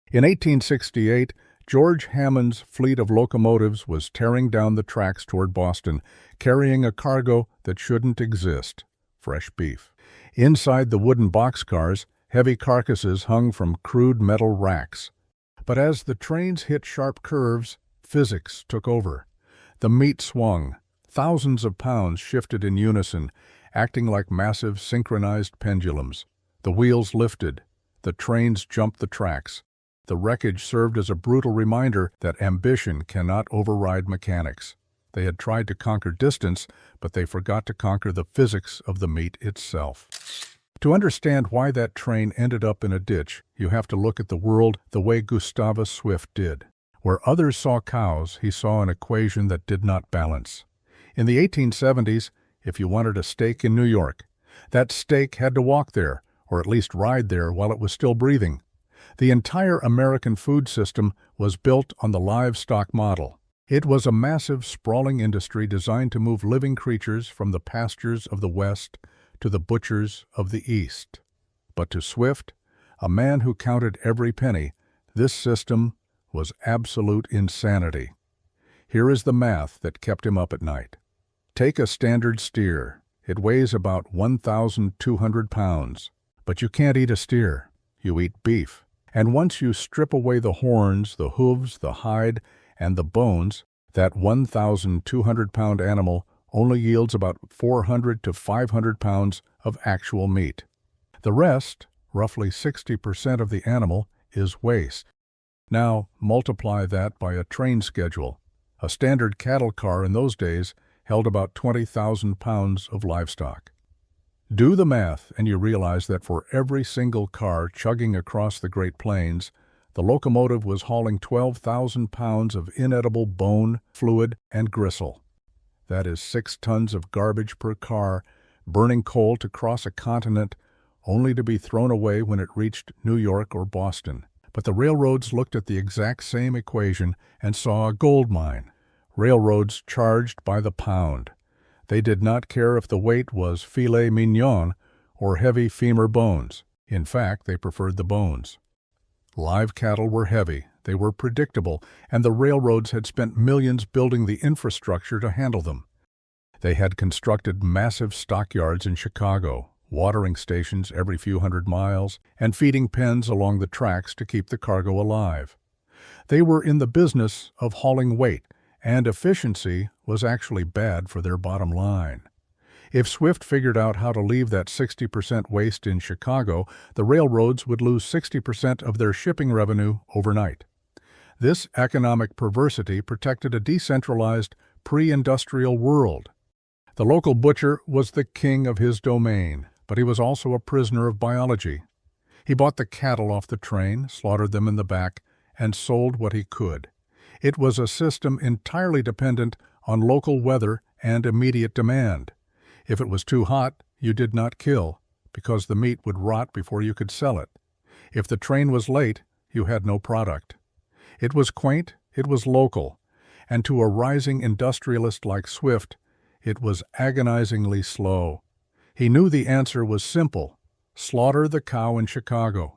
In 1868, George Hammond's fleet of locomotives was tearing down the tracks toward Boston, carrying a cargo that shouldn't exist: fresh beef. Inside the wooden boxcars, heavy carcasses hung from crude metal racks. But as the trains hit sharp curves, physics took over. The meat swung. Thousands of pounds shifted in unison, acting like massive synchronized pendulums. The wheels lifted. The trains jumped the tracks. The wreckage served as a brutal reminder that ambition cannot override mechanics. They had tried to conquer distance, but they forgot to conquer the physics of the meat itself. To understand why that train ended up in a ditch, you have to look at the world the way Gustavus Swift did. Where others saw cows, he saw an equation that did not balance. In the 1870s, if you wanted a steak in New York, that steak had to walk there, or at least ride there while it was still breathing. The entire American food system was built on the livestock model. It was a massive, sprawling industry designed to move living creatures from the pastures of the West to the butchers of the East. But to Swift, a man who counted every penny, this system was absolute insanity. Here is the math that kept him up at night. Take a standard steer. It weighs about 1,200 pounds. But you can't eat a steer. You eat beef. And once you strip away the horns, the hooves, the hide, and the bones, that 1,200-pound animal only yields about 400 to 500 pounds of actual meat. The rest, roughly 60% of the animal, is waste. Now multiply that by a train schedule. A standard cattle car in those days held about 20,000 pounds of livestock. Do the math and you realize that for every single car chugging across the Great Plains, the locomotive was hauling 12,000 pounds of inedible bone, fluid, and gristle. That is 6 tons of garbage per car, burning coal to cross a continent, only to be thrown away when it reached New York or Boston. But the railroads looked at the exact same equation and saw a gold mine. Railroads charged by the pound. They did not care if the weight was filet mignon or heavy femur bones. In fact, they preferred the bones. Live cattle were heavy, they were predictable, and the railroads had spent millions building the infrastructure to handle them. They had constructed massive stockyards in Chicago, watering stations every few hundred miles, and feeding pens along the tracks to keep the cargo alive. They were in the business of hauling weight, and efficiency was actually bad for their bottom line. If Swift figured out how to leave that 60% waste in Chicago, the railroads would lose 60% of their shipping revenue overnight. This economic perversity protected a decentralized, pre-industrial world. The local butcher was the king of his domain, but he was also a prisoner of biology. He bought the cattle off the train, slaughtered them in the back, and sold what he could. It was a system entirely dependent on local weather and immediate demand. If it was too hot, you did not kill, because the meat would rot before you could sell it. If the train was late, you had no product. It was quaint, it was local, and to a rising industrialist like Swift, it was agonizingly slow. He knew the answer was simple: slaughter the cow in Chicago.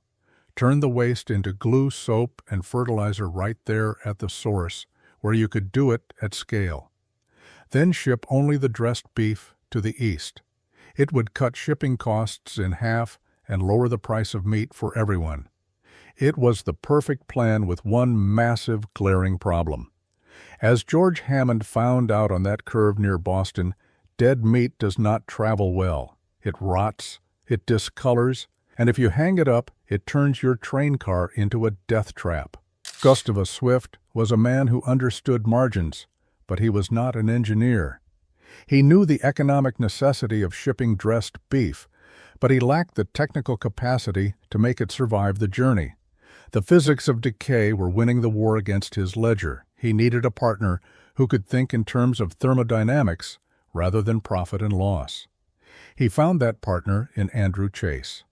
Turn the waste into glue, soap, and fertilizer right there at the source, where you could do it at scale. Then ship only the dressed beef to the East. It would cut shipping costs in half and lower the price of meat for everyone. It was the perfect plan with one massive, glaring problem. As George Hammond found out on that curve near Boston, dead meat does not travel well. It rots, it discolors, and if you hang it up, it turns your train car into a death trap. Gustavus Swift was a man who understood margins, but he was not an engineer. He knew the economic necessity of shipping dressed beef, but he lacked the technical capacity to make it survive the journey. The physics of decay were winning the war against his ledger. He needed a partner who could think in terms of thermodynamics rather than profit and loss. He found that partner in Andrew Chase.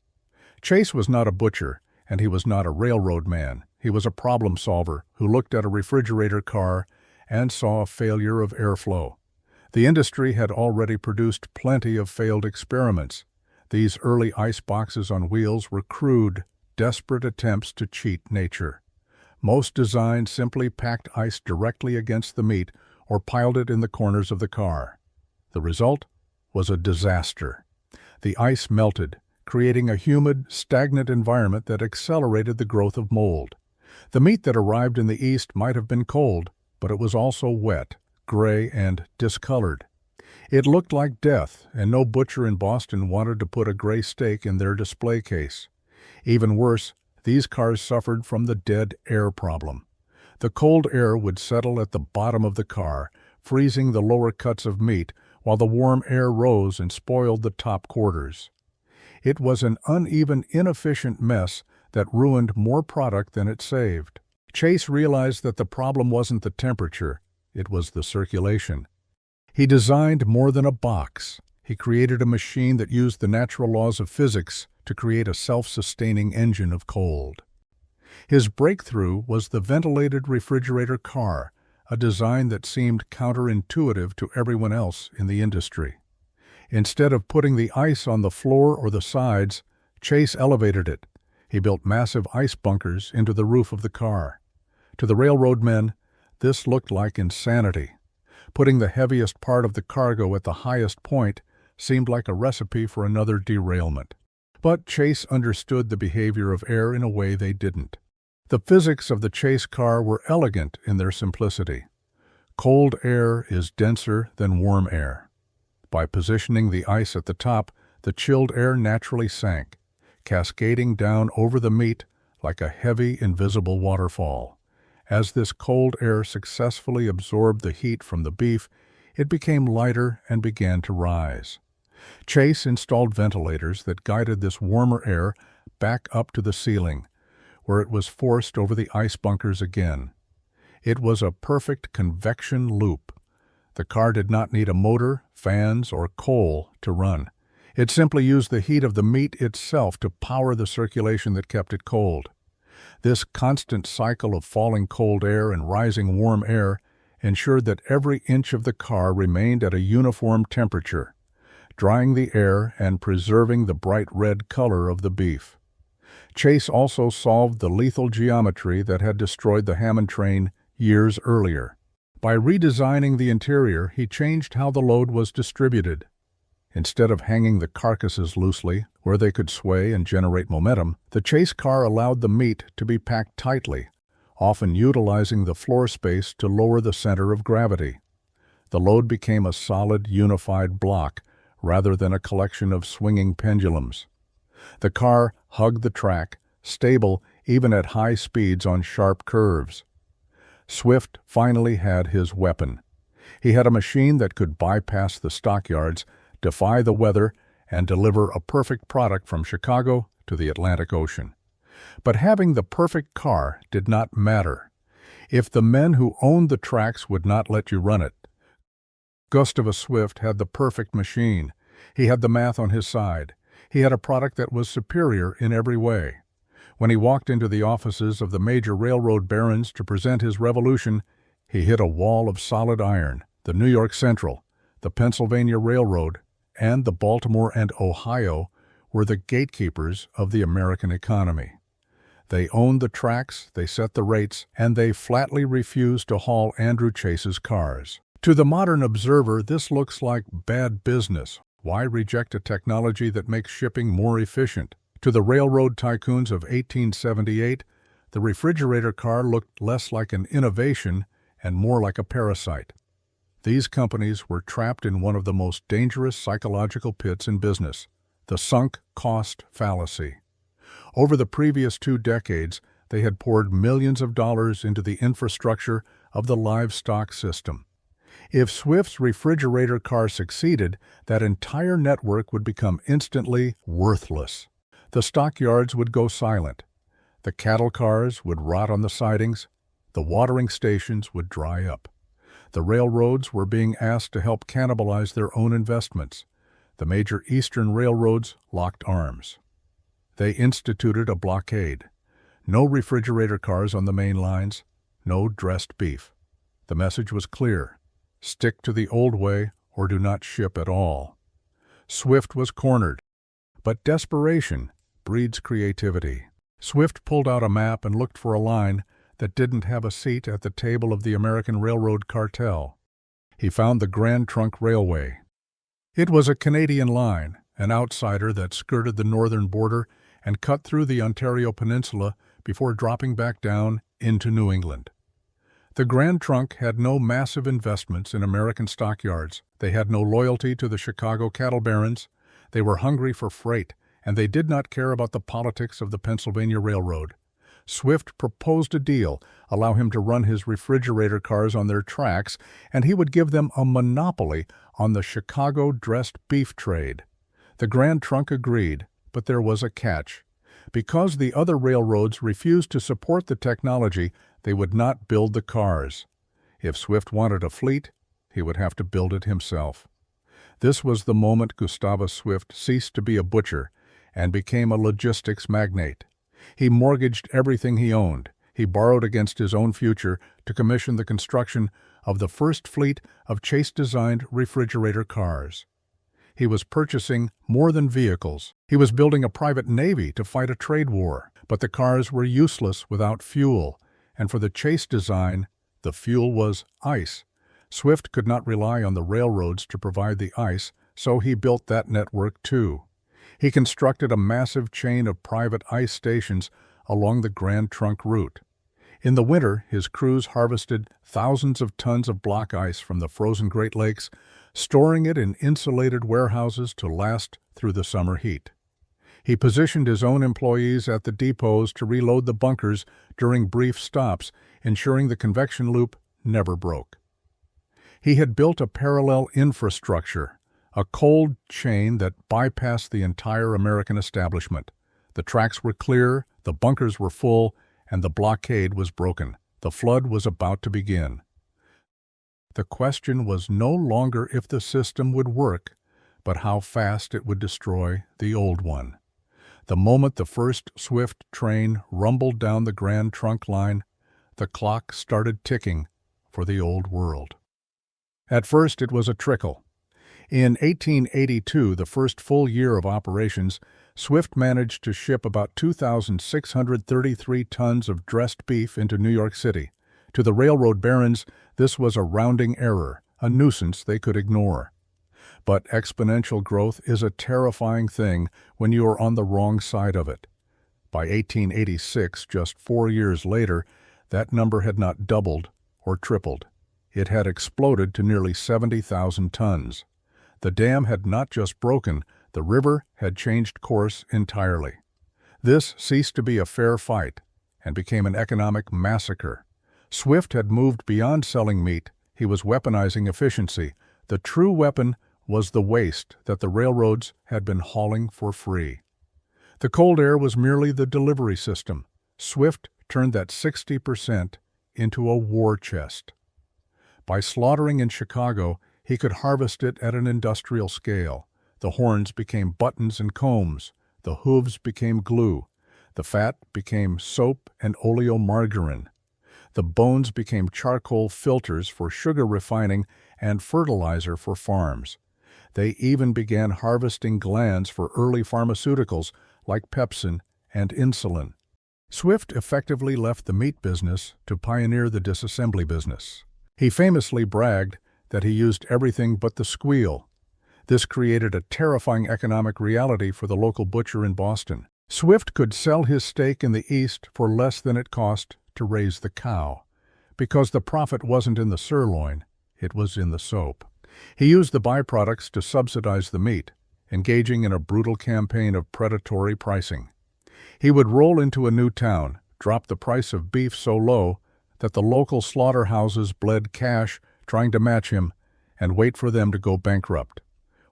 Chase was not a butcher, and he was not a railroad man. He was a problem solver who looked at a refrigerator car and saw a failure of airflow. The industry had already produced plenty of failed experiments. These early ice boxes on wheels were crude, desperate attempts to cheat nature. Most designs simply packed ice directly against the meat or piled it in the corners of the car. The result was a disaster. The ice melted, creating a humid, stagnant environment that accelerated the growth of mold. The meat that arrived in the East might have been cold, but it was also wet, gray, and discolored. It looked like death, and no butcher in Boston wanted to put a gray steak in their display case. Even worse, these cars suffered from the dead air problem. The cold air would settle at the bottom of the car, freezing the lower cuts of meat, while the warm air rose and spoiled the top quarters. It was an uneven, inefficient mess that ruined more product than it saved. Chase realized that the problem wasn't the temperature, it was the circulation. He designed more than a box. He created a machine that used the natural laws of physics to create a self-sustaining engine of cold. His breakthrough was the ventilated refrigerator car, a design that seemed counterintuitive to everyone else in the industry. Instead of putting the ice on the floor or the sides, Chase elevated it. He built massive ice bunkers into the roof of the car. To the railroad men, this looked like insanity. Putting the heaviest part of the cargo at the highest point seemed like a recipe for another derailment. But Chase understood the behavior of air in a way they didn't. The physics of the Chase car were elegant in their simplicity. Cold air is denser than warm air. By positioning the ice at the top, the chilled air naturally sank, cascading down over the meat like a heavy, invisible waterfall. As this cold air successfully absorbed the heat from the beef, it became lighter and began to rise. Chase installed ventilators that guided this warmer air back up to the ceiling, where it was forced over the ice bunkers again. It was a perfect convection loop. The car did not need a motor, fans, or coal to run. It simply used the heat of the meat itself to power the circulation that kept it cold. This constant cycle of falling cold air and rising warm air ensured that every inch of the car remained at a uniform temperature, drying the air and preserving the bright red color of the beef. Chase also solved the lethal geometry that had destroyed the Hammond train years earlier. By redesigning the interior, he changed how the load was distributed. Instead of hanging the carcasses loosely, where they could sway and generate momentum, the Chase car allowed the meat to be packed tightly, often utilizing the floor space to lower the center of gravity. The load became a solid, unified block, rather than a collection of swinging pendulums. The car hugged the track, stable even at high speeds on sharp curves. Swift finally had his weapon. He had a machine that could bypass the stockyards, defy the weather, and deliver a perfect product from Chicago to the Atlantic Ocean. But having the perfect car did not matter if the men who owned the tracks would not let you run it. Gustavus Swift had the perfect machine. He had the math on his side. He had a product that was superior in every way. When he walked into the offices of the major railroad barons to present his revolution, he hit a wall of solid iron. The New York Central, the Pennsylvania Railroad, and the Baltimore and Ohio were the gatekeepers of the American economy. They owned the tracks, they set the rates, and they flatly refused to haul Andrew Chase's cars. To the modern observer, this looks like bad business. Why reject a technology that makes shipping more efficient? To the railroad tycoons of 1878, the refrigerator car looked less like an innovation and more like a parasite. These companies were trapped in one of the most dangerous psychological pits in business, the sunk cost fallacy. Over the previous 2 decades, they had poured millions of dollars into the infrastructure of the livestock system. If Swift's refrigerator car succeeded, that entire network would become instantly worthless. The stockyards would go silent. The cattle cars would rot on the sidings. The watering stations would dry up. The railroads were being asked to help cannibalize their own investments. The major eastern railroads locked arms. They instituted a blockade. No refrigerator cars on the main lines, no dressed beef. The message was clear: stick to the old way or do not ship at all. Swift was cornered, but desperation breeds creativity. Swift pulled out a map and looked for a line that didn't have a seat at the table of the American Railroad cartel. He found the Grand Trunk Railway. It was a Canadian line, an outsider that skirted the northern border and cut through the Ontario Peninsula before dropping back down into New England. The Grand Trunk had no massive investments in American stockyards. They had no loyalty to the Chicago cattle barons. They were hungry for freight, and they did not care about the politics of the Pennsylvania Railroad. Swift proposed a deal, allow him to run his refrigerator cars on their tracks, and he would give them a monopoly on the Chicago dressed beef trade. The Grand Trunk agreed, but there was a catch. Because the other railroads refused to support the technology, they would not build the cars. If Swift wanted a fleet, he would have to build it himself. This was the moment Gustavus Swift ceased to be a butcher and became a logistics magnate. He mortgaged everything he owned. He borrowed against his own future to commission the construction of the first fleet of Chase-designed refrigerator cars. He was purchasing more than vehicles. He was building a private navy to fight a trade war. But the cars were useless without fuel, and for the Chase design, the fuel was ice. Swift could not rely on the railroads to provide the ice, so he built that network too. He constructed a massive chain of private ice stations along the Grand Trunk route. In the winter, his crews harvested thousands of tons of block ice from the frozen Great Lakes, storing it in insulated warehouses to last through the summer heat. He positioned his own employees at the depots to reload the bunkers during brief stops, ensuring the convection loop never broke. He had built a parallel infrastructure, a cold chain that bypassed the entire American establishment. The tracks were clear, the bunkers were full, and the blockade was broken. The flood was about to begin. The question was no longer if the system would work, but how fast it would destroy the old one. The moment the first Swift train rumbled down the Grand Trunk line, the clock started ticking for the old world. At first it was a trickle. In 1882, the first full year of operations, Swift managed to ship about 2,633 tons of dressed beef into New York City. To the railroad barons, this was a rounding error, a nuisance they could ignore. But exponential growth is a terrifying thing when you are on the wrong side of it. By 1886, just 4 years later, that number had not doubled or tripled. It had exploded to nearly 70,000 tons. The dam had not just broken, the river had changed course entirely. This ceased to be a fair fight and became an economic massacre. Swift had moved beyond selling meat. He was weaponizing efficiency. The true weapon was the waste that the railroads had been hauling for free. The cold air was merely the delivery system. Swift turned that 60% into a war chest. By slaughtering in Chicago, he could harvest it at an industrial scale. The horns became buttons and combs. The hooves became glue. The fat became soap and oleomargarine. The bones became charcoal filters for sugar refining and fertilizer for farms. They even began harvesting glands for early pharmaceuticals like pepsin and insulin. Swift effectively left the meat business to pioneer the disassembly business. He famously bragged that he used everything but the squeal. This created a terrifying economic reality for the local butcher in Boston. Swift could sell his steak in the East for less than it cost to raise the cow, because the profit wasn't in the sirloin, it was in the soap. He used the byproducts to subsidize the meat, engaging in a brutal campaign of predatory pricing. He would roll into a new town, drop the price of beef so low that the local slaughterhouses bled cash trying to match him, and wait for them to go bankrupt.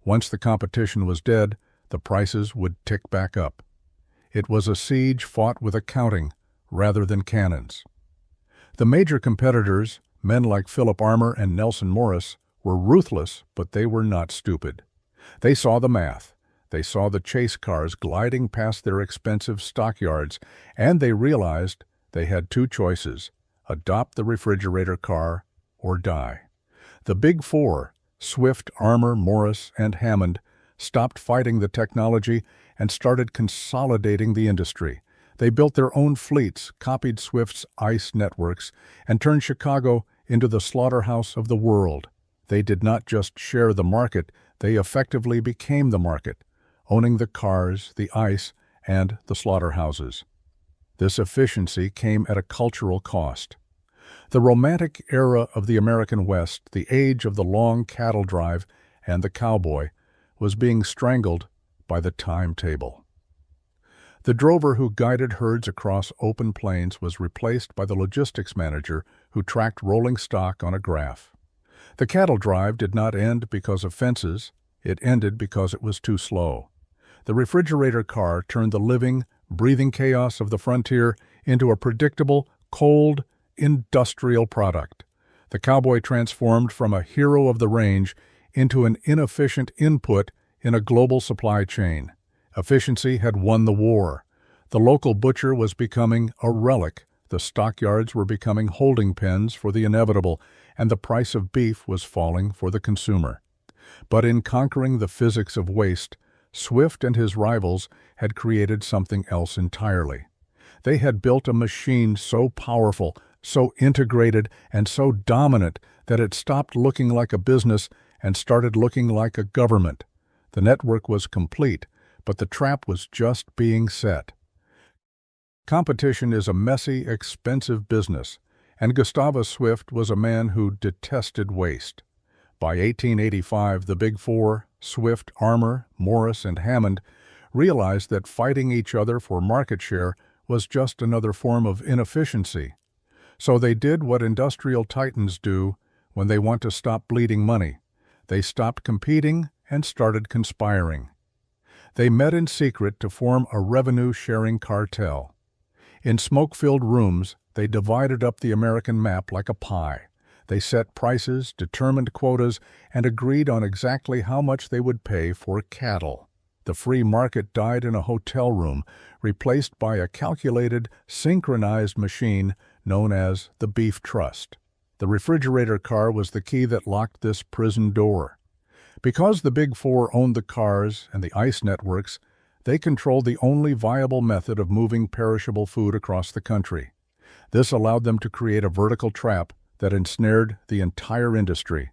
Once the competition was dead, the prices would tick back up. It was a siege fought with accounting rather than cannons. The major competitors, men like Philip Armour and Nelson Morris, were ruthless, but they were not stupid. They saw the math. They saw the chase cars gliding past their expensive stockyards, and they realized they had two choices: adopt the refrigerator car or die. The Big Four, Swift, Armour, Morris, and Hammond, stopped fighting the technology and started consolidating the industry. They built their own fleets, copied Swift's ICE networks, and turned Chicago into the slaughterhouse of the world. They did not just share the market, they effectively became the market, owning the cars, the ICE, and the slaughterhouses. This efficiency came at a cultural cost. The romantic era of the American West, the age of the long cattle drive and the cowboy, was being strangled by the timetable. The drover who guided herds across open plains was replaced by the logistics manager who tracked rolling stock on a graph. The cattle drive did not end because of fences, it ended because it was too slow. The refrigerator car turned the living, breathing chaos of the frontier into a predictable, cold, industrial product. The cowboy transformed from a hero of the range into an inefficient input in a global supply chain. Efficiency had won the war. The local butcher was becoming a relic, the stockyards were becoming holding pens for the inevitable, and the price of beef was falling for the consumer. But in conquering the physics of waste, Swift and his rivals had created something else entirely. They had built a machine so powerful, so integrated, and so dominant that it stopped looking like a business and started looking like a government. The network was complete, but the trap was just being set. Competition is a messy, expensive business, and Gustavus Swift was a man who detested waste. By 1885, the Big Four, Swift, Armour, Morris, and Hammond, realized that fighting each other for market share was just another form of inefficiency. So they did what industrial titans do when they want to stop bleeding money. They stopped competing and started conspiring. They met in secret to form a revenue-sharing cartel. In smoke-filled rooms, they divided up the American map like a pie. They set prices, determined quotas, and agreed on exactly how much they would pay for cattle. The free market died in a hotel room, replaced by a calculated, synchronized machine known as the Beef Trust. The refrigerator car was the key that locked this prison door. Because the Big Four owned the cars and the ICE networks, they controlled the only viable method of moving perishable food across the country. This allowed them to create a vertical trap that ensnared the entire industry.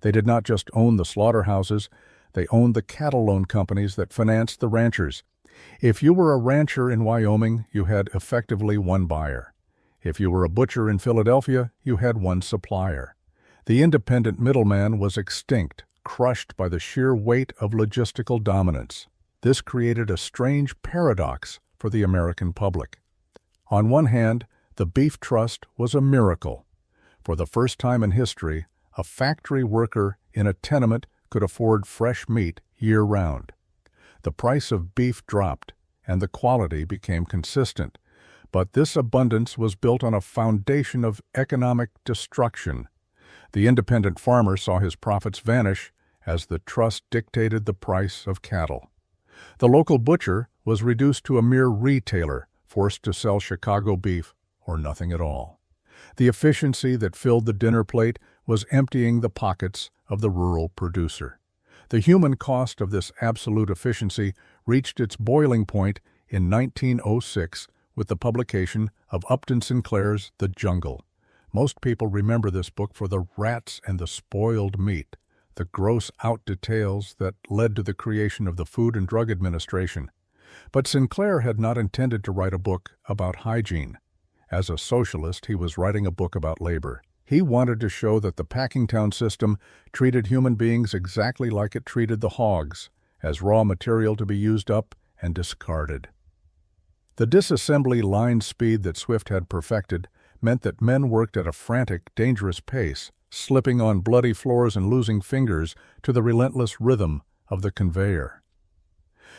They did not just own the slaughterhouses, they owned the cattle loan companies that financed the ranchers. If you were a rancher in Wyoming, you had effectively one buyer. If you were a butcher in Philadelphia, you had one supplier. The independent middleman was extinct, crushed by the sheer weight of logistical dominance. This created a strange paradox for the American public. On one hand, the Beef Trust was a miracle. For the first time in history, a factory worker in a tenement could afford fresh meat year-round. The price of beef dropped, and the quality became consistent. But this abundance was built on a foundation of economic destruction. The independent farmer saw his profits vanish as the trust dictated the price of cattle. The local butcher was reduced to a mere retailer, forced to sell Chicago beef or nothing at all. The efficiency that filled the dinner plate was emptying the pockets of the rural producer. The human cost of this absolute efficiency reached its boiling point in 1906 with the publication of Upton Sinclair's The Jungle. Most people remember this book for the rats and the spoiled meat, the gross-out details that led to the creation of the Food and Drug Administration. But Sinclair had not intended to write a book about hygiene. As a socialist, he was writing a book about labor. He wanted to show that the Packingtown system treated human beings exactly like it treated the hogs, as raw material to be used up and discarded. The disassembly line speed that Swift had perfected meant that men worked at a frantic, dangerous pace, slipping on bloody floors and losing fingers to the relentless rhythm of the conveyor.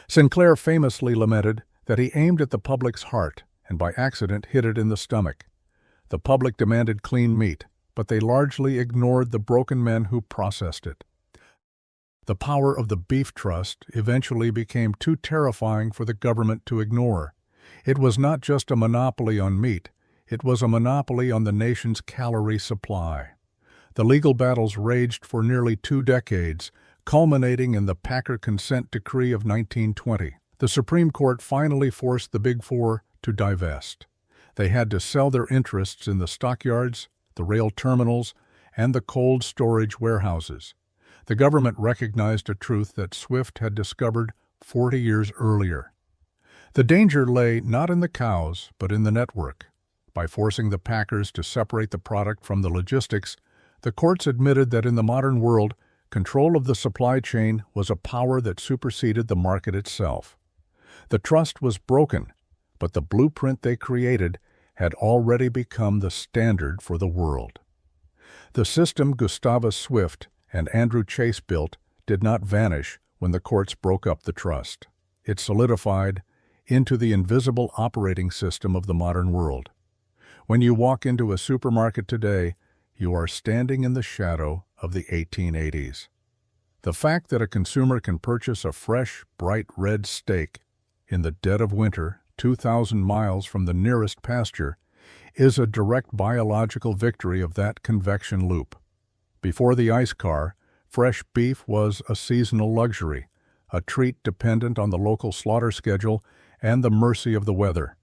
Sinclair famously lamented that he aimed at the public's heart and by accident hit it in the stomach. The public demanded clean meat, but they largely ignored the broken men who processed it. The power of the Beef Trust eventually became too terrifying for the government to ignore. It was not just a monopoly on meat, it was a monopoly on the nation's calorie supply. The legal battles raged for nearly 2 decades, culminating in the Packer Consent Decree of 1920. The Supreme Court finally forced the Big Four to divest. They had to sell their interests in the stockyards, the rail terminals, and the cold storage warehouses. The government recognized a truth that Swift had discovered 40 years earlier. The danger lay not in the cows, but in the network. By forcing the packers to separate the product from the logistics, the courts admitted that in the modern world, control of the supply chain was a power that superseded the market itself. The trust was broken, but the blueprint they created had already become the standard for the world. The system Gustavus Swift and Andrew Chase built did not vanish when the courts broke up the trust. It solidified into the invisible operating system of the modern world. When you walk into a supermarket today, you are standing in the shadow of the 1880s. The fact that a consumer can purchase a fresh, bright red steak in the dead of winter, 2,000 miles from the nearest pasture, is a direct biological victory of that convection loop. Before the ice car, fresh beef was a seasonal luxury, a treat dependent on the local slaughter schedule and the mercy of the weather.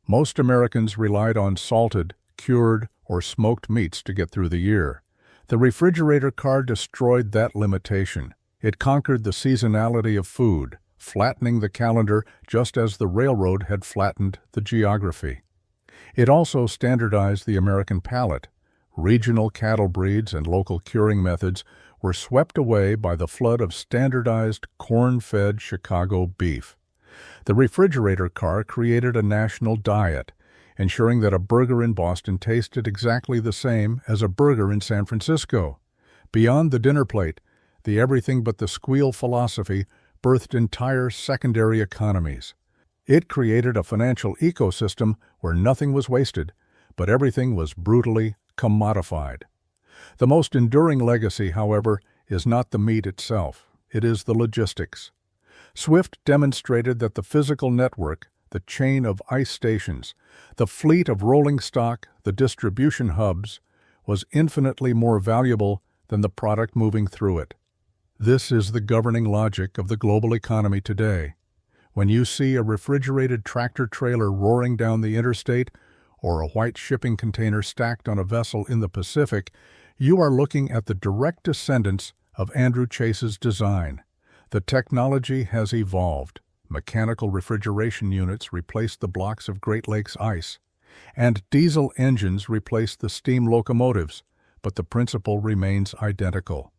Most Americans relied on salted, cured, or smoked meats to get through the year. The refrigerator car destroyed that limitation. It conquered the seasonality of food, flattening the calendar just as the railroad had flattened the geography. It also standardized the American palate. Regional cattle breeds and local curing methods were swept away by the flood of standardized corn-fed Chicago beef. The refrigerator car created a national diet, ensuring that a burger in Boston tasted exactly the same as a burger in San Francisco. Beyond the dinner plate, the everything but the squeal philosophy birthed entire secondary economies. It created a financial ecosystem where nothing was wasted, but everything was brutally commodified. The most enduring legacy, however, is not the meat itself. It is the logistics. Swift demonstrated that the physical network, the chain of ice stations, the fleet of rolling stock, the distribution hubs, was infinitely more valuable than the product moving through it. This is the governing logic of the global economy today. When you see a refrigerated tractor-trailer roaring down the interstate or a white shipping container stacked on a vessel in the Pacific, you are looking at the direct descendants of Andrew Chase's design. The technology has evolved. Mechanical refrigeration units replaced the blocks of Great Lakes ice, and diesel engines replaced the steam locomotives, but the principle remains identical.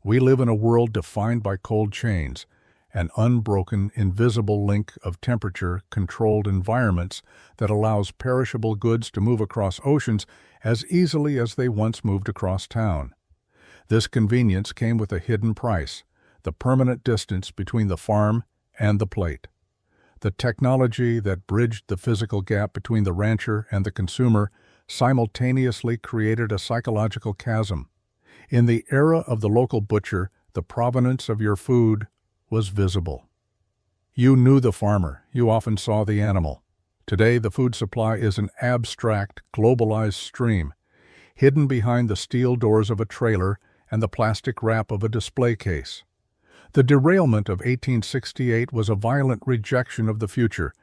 We live in a world defined by cold chains, an unbroken, invisible link of temperature-controlled environments that allows perishable goods to move across oceans as easily as they once moved across town. This convenience came with a hidden price: the permanent distance between the farm and the plate. The technology that bridged the physical gap between the rancher and the consumer simultaneously created a psychological chasm. In the era of the local butcher, the provenance of your food was visible. You knew the farmer, you often saw the animal. Today, the food supply is an abstract, globalized stream, hidden behind the steel doors of a trailer and the plastic wrap of a display case. The derailment of 1868 was a violent rejection of the future,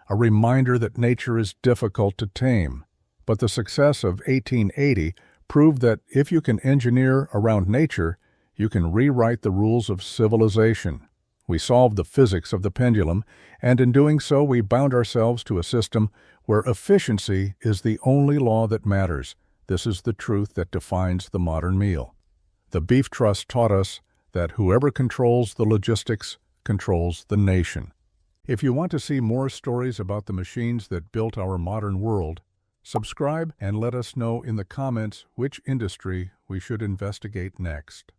a reminder that nature is difficult to tame. But the success of 1880 proved that if you can engineer around nature, you can rewrite the rules of civilization. We solved the physics of the pendulum, and in doing so we bound ourselves to a system where efficiency is the only law that matters. This is the truth that defines the modern meal. The Beef Trust taught us that whoever controls the logistics controls the nation. If you want to see more stories about the machines that built our modern world, subscribe and let us know in the comments which industry we should investigate next.